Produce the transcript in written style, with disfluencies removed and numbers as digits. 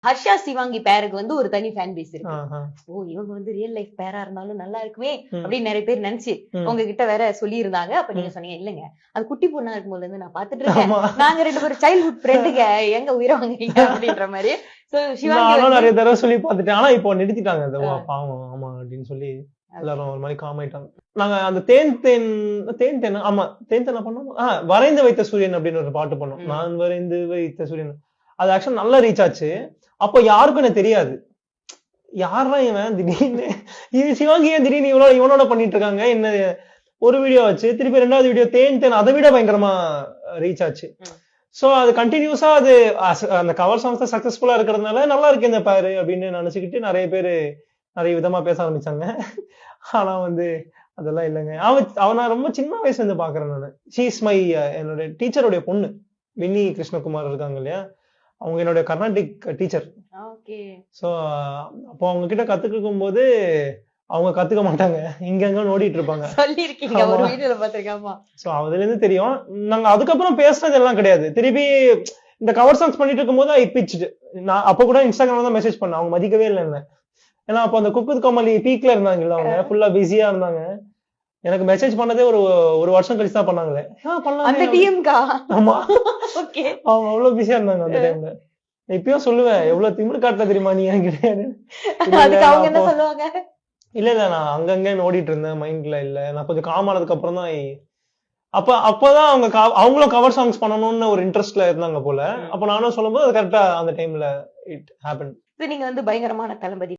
ஹர்ஷா சிவாங்கி பேருக்கு வந்து ஒரு தனி ஃபேன் பேஸ் இருக்கு. ஓ இவங்க வந்து ரியல் லைஃப் பேரா இருந்தாலும் நல்லா இருக்குமே அப்படின்னு நிறைய பேர் நினைச்சு உங்ககிட்ட வேற சொல்லி இருந்தாங்க. அப்ப நீங்க சொன்னீங்க இல்லங்க அது குட்டி பொண்ணா இருக்கும் போது இருந்து நான் பாத்துட்டு இருக்கேன், நாங்க 2 பேரும் சைல்ட்ஹுட் ஃப்ரெண்டுங்க, எங்க உயிரை வாங்குறீங்க அப்படின்ற மாதிரி. சிவாங்கி நிறைய தடவை சொல்லி பாத்துட்டேன். ஆனா இப்போ நிறுத்திட்டாங்க பாவம். ஆமா அப்படின்னு சொல்லி எல்லாரும் ஒரு மாதிரி காம் ஆயிட்டாங்க. நாங்க அந்த தேன் ஆமா தேன் பண்ணோம். வரைந்து வைத்த சூரியன் அப்படின்னு ஒரு பாட்டு பண்ணோம். நான் வரைந்து வைத்த சூரியன். அது ஆக்சுவலா நல்லா ரீச் ஆச்சு. அப்ப யாருக்கும் எனக்கு தெரியாது யாரா இவன் திடீர்னு இது சிவாங்கி ஏன் திடீர்னு இவனோட பண்ணிட்டு இருக்காங்க. என்ன ஒரு வீடியோ வச்சு திருப்பி 2வது வீடியோ தேன் அதை விட பயங்கரமா ரீச் ஆச்சு. சோ அது கண்டினியூஸா அது அந்த கவர் சாங்ஸ் சக்சஸ்ஃபுல்லா இருக்கிறதுனால நல்லா இருக்கு இந்த பேரு அப்படின்னு நினைச்சுக்கிட்டு நிறைய பேரு நிறைய விதமா பேச ஆரம்பிச்சாங்க. ஆனா வந்து அதெல்லாம் இல்லைங்க. அவன் ரொம்ப சின்ன வயசுல இருந்து பாக்குறேன் நானு. ஷீஸ் மை என்னோட டீச்சருடைய பொண்ணு வின்னி கிருஷ்ணகுமார் இருக்காங்க இல்லையா, அவங்க என்னோட கர்நாடிக் டீச்சர். சோ அப்போ அவங்க கிட்ட கத்துக்கும் போது அவங்க கத்துக்க மாட்டாங்க, இங்க ஓடிட்டு இருப்பாங்க. சோ அதுல இருந்து தெரியும். நாங்க அதுக்கப்புறம் பேசுறது எல்லாம் கிடையாது. திருப்பி இந்த கவர் சாங்ஸ் பண்ணிட்டு இருக்கும் போது இப்பிச்சுட்டு நான் அப்ப கூட இன்ஸ்டாகிராம்ல தான் மெசேஜ் பண்ணேன். அவங்க மதிக்கவே இல்லை என்ன. ஏன்னா அப்ப அந்த குக்கு கோமலி பீக்ல இருந்தாங்கல்ல, அவங்க ஃபுல்லா பிஸியா இருந்தாங்க. எனக்கு மெசேஜ் பண்ணதே ஒரு வருஷம் கழிச்சு தான் பண்ணாங்களே. ஆமா அவங்க அவ்வளவு பிஸியா இருந்தாங்க அந்த டைம்ல. இப்பயும் சொல்லுவேன் எவ்வளவு திமிரு காட்டல தெரியுமா நீ கிடையாது. இல்ல நான் அங்கங்க ஓடிட்டு இருந்தேன், மைண்ட்ல இல்ல. நான் கொஞ்சம் காம் ஆனதுக்கு அப்புறம் தான் அப்பதான் அவங்களும் கவர் சாங்ஸ் பண்ணணும்னு ஒரு இன்ட்ரெஸ்ட்ல இருந்தாங்க போல. அப்ப நானும் சொல்லும்போது அது கரெக்டா அந்த டைம்ல இட் ஹேப்பன். நீங்க வந்து பயங்கரமான தளபதி.